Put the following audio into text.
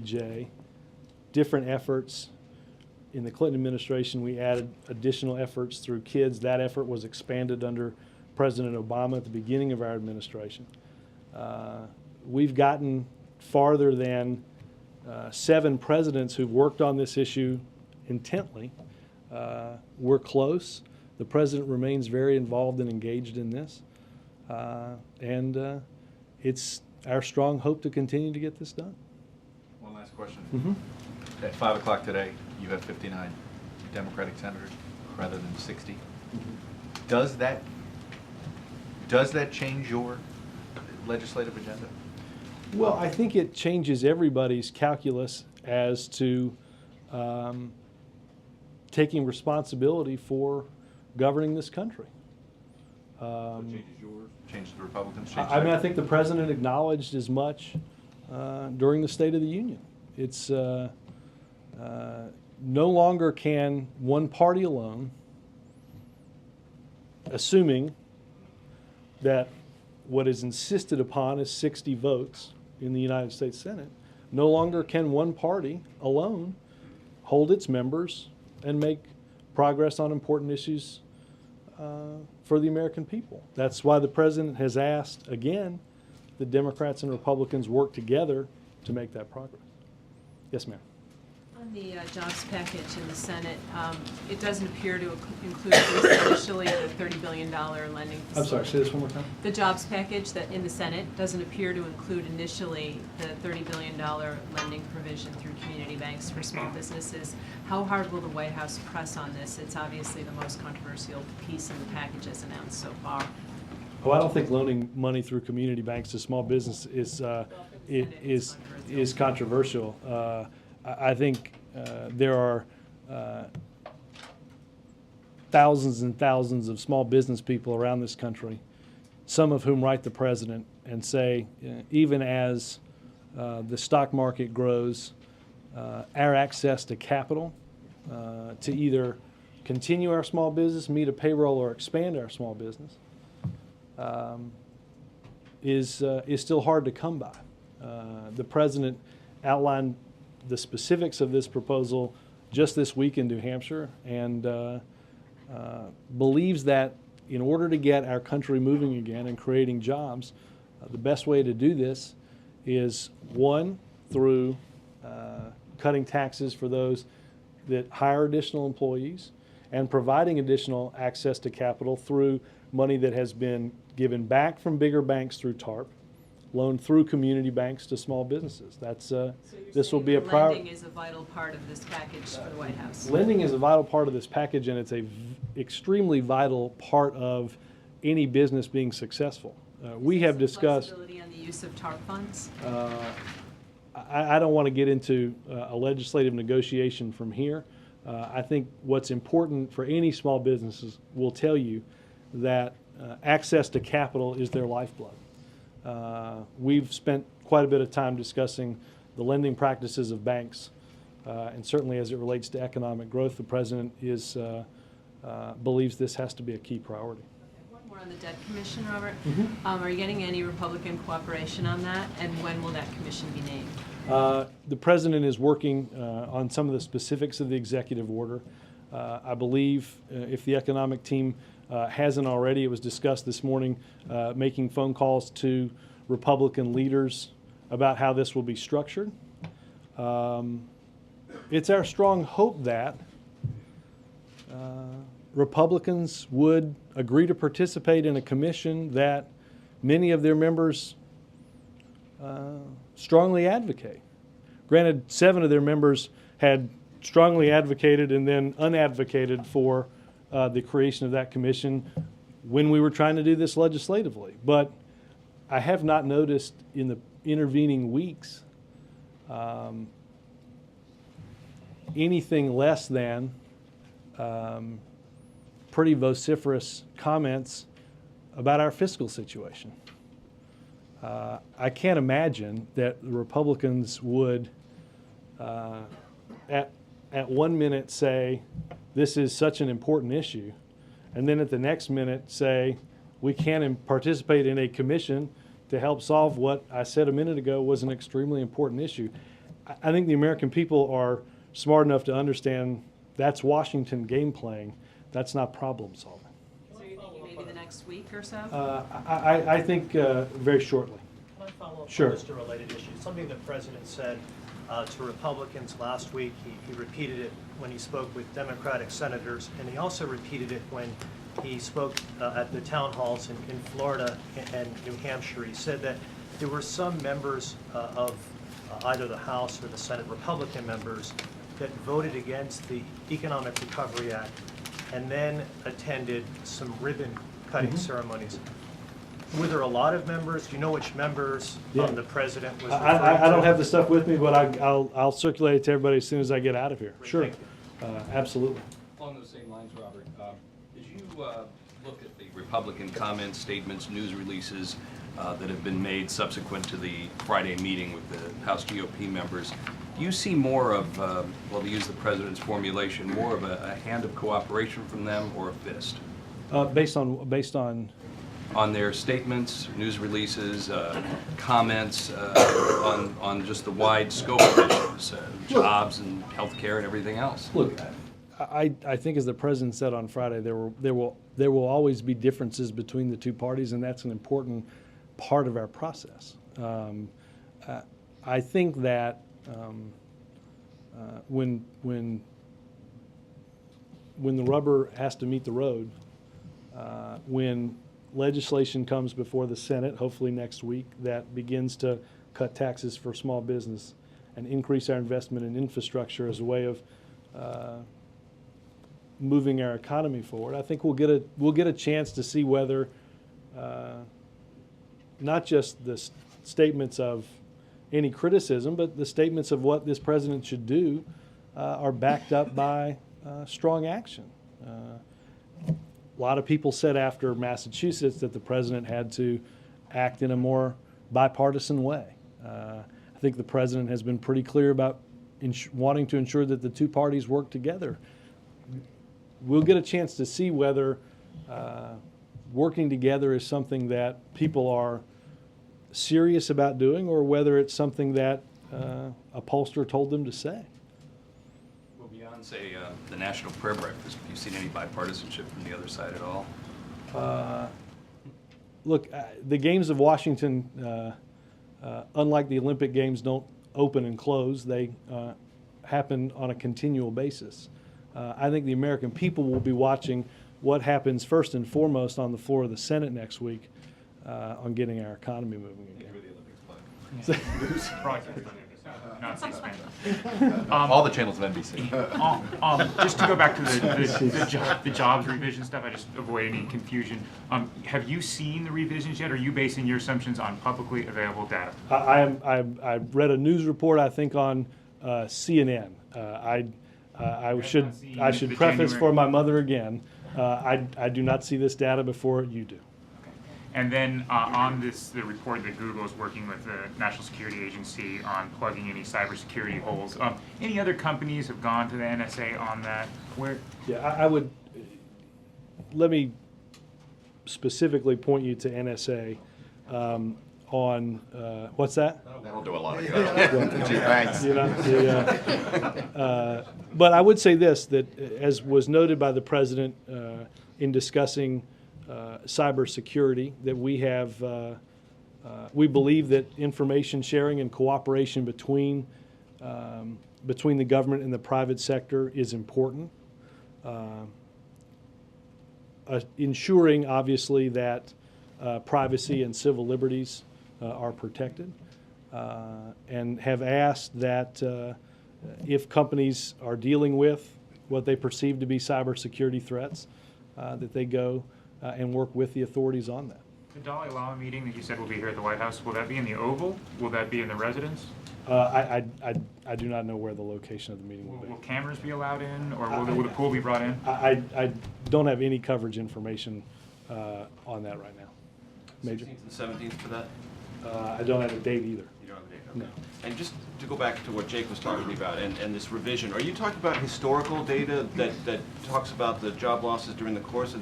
different efforts. In the Clinton administration, we added additional efforts through kids. That effort was expanded under President Obama at the beginning of our administration. We've gotten farther than 7 presidents who've worked on this issue intently. We're close. The president remains very involved and engaged in this. It's our strong hope to continue to get this done. One last question. Mm-hmm. At 5 o'clock today, you have 59 Democratic senators rather than 60. Mm-hmm. Does that change your legislative agenda? Well, I think it changes everybody's calculus as to taking responsibility for governing this country. So it changes yours, changes the Republicans? I think the president acknowledged as much during the State of the Union. It's no longer can one party alone, assuming that what is insisted upon is 60 votes in the United States Senate, no longer can one party alone hold its members and make progress on important issues for the American people. That's why the president has asked, again, the Democrats and Republicans work together to make that progress. Yes, ma'am. On the jobs package in the Senate, it doesn't appear to include at least initially the $30 billion lending facility. I'm sorry, say this one more time. The jobs package that in the Senate doesn't appear to include initially the $30 billion lending provision through community banks for small businesses. How hard will the White House press on this? It's obviously the most controversial piece in the package as announced so far. Oh, I don't think loaning money through community banks to small business is controversial. I think there are thousands and thousands of small business people around this country, some of whom write the president and say, even as the stock market grows, our access to capital to either continue our small business, meet a payroll, or expand our small business is still hard to come by. The president outlined the specifics of this proposal just this week in New Hampshire, and believes that in order to get our country moving again and creating jobs, the best way to do this is, one, through cutting taxes for those that hire additional employees and providing additional access to capital through money that has been given back from bigger banks through TARP, loaned through community banks to small businesses. That's So this will be a priority. Lending is a vital part of this package for the White House. Lending is a vital part of this package, and it's a extremely vital part of any business being successful. We have discussed. Flexibility on the use of TARP funds. I don't want to get into a legislative negotiation from here. I think what's important for any small businesses will tell you that access to capital is their lifeblood. We've spent quite a bit of time discussing the lending practices of banks, and certainly as it relates to economic growth, the president believes this has to be a key priority. One more on the debt commission, Robert. Mm-hmm. Are you getting any Republican cooperation on that, and when will that commission be named? The president is working on some of the specifics of the executive order. I believe if the economic team hasn't already, it was discussed this morning, making phone calls to Republican leaders about how this will be structured. It's our strong hope that Republicans would agree to participate in a commission that many of their members strongly advocate. Granted, 7 of their members had strongly advocated and then unadvocated for the creation of that commission when we were trying to do this legislatively. But I have not noticed in the intervening weeks anything less than pretty vociferous comments about our fiscal situation. I can't imagine that the Republicans would at one minute say this is such an important issue, and then at the next minute say we can't participate in a commission to help solve what I said a minute ago was an extremely important issue. I think the American people are smart enough to understand that's Washington game playing. That's not problem solving. So you think maybe the next week or so? I think very shortly. Can I follow up Sure. on just a related issue? Something the President said to Republicans last week. He repeated it when he spoke with Democratic senators, and he also repeated it when he spoke at the town halls in Florida and New Hampshire. He said that there were some members of either the House or the Senate, Republican members, that voted against the Economic Recovery Act and then attended some ribbon-cutting ceremonies. Were there a lot of members? Do you know which members Yeah. the President was referring to? I don't have the stuff with me, but I'll circulate it to everybody as soon as I get out of here. Great, Sure. thank Absolutely. Along those same lines, Robert, did you look at the Republican comments, statements, news releases that have been made subsequent to the Friday meeting with the House GOP members? Do you see more of, well, to use the President's formulation, more of a hand of cooperation from them or a fist? Based on On their statements, news releases, comments on just the wide scope of issues, jobs and healthcare and everything else? look, I think as the President said on Friday, there will always be differences between the two parties, and that's an important part of our process. I think that when the rubber has to meet the road, when legislation comes before the Senate, hopefully next week, that begins to cut taxes for small business and increase our investment in infrastructure as a way of moving our economy forward, I think we'll get a chance to see whether not just the statements of any criticism, but the statements of what this president should do are backed up by strong action. A lot of people said after Massachusetts that the president had to act in a more bipartisan way. I think the president has been pretty clear about wanting to ensure that the two parties work together. We'll get a chance to see whether working together is something that people are serious about doing or whether it's something that a pollster told them to say. Well, beyond, say, the National Prayer Breakfast, have you seen any bipartisanship from the other side at all? Look, the games of Washington, unlike the Olympic Games, don't open and close. They happen on a continual basis. I think the American people will be watching what happens first and foremost on the floor of the Senate next week on getting our economy moving again. Not C-SPAN. All the channels of NBC. Just to go back to the jobs revision stuff, I just avoid any confusion. Have you seen the revisions yet, or are you basing your assumptions on publicly available data? I read a news report, I think, on CNN. I should preface for my mother again. I do not see this data before you do. And then on the report that Google is working with the National Security Agency on plugging any cybersecurity holes. Any other companies have gone to the NSA on that? Yeah, I would. Let me specifically point you to NSA on what's that? That'll do a lot of good. Gee, thanks. You know, but I would say this, that as was noted by the president in discussing cybersecurity, that we believe that information sharing and cooperation between the government and the private sector is important. Ensuring, obviously, that privacy and civil liberties are protected, and have asked that if companies are dealing with what they perceive to be cybersecurity threats, that they go and work with the authorities on that. The Dalai Lama meeting that you said will be here at the White House, will that be in the Oval? Will that be in the residence? I do not know where the location of the meeting will be. Will cameras be allowed in, or will the pool be brought in? I don't have any coverage information on that right now. Major? 16th and 17th for that? I don't have a date either. You don't have a date, okay. No. And just to go back to what Jake was talking about and this revision, are you talking about historical data that talks about the job losses during the course of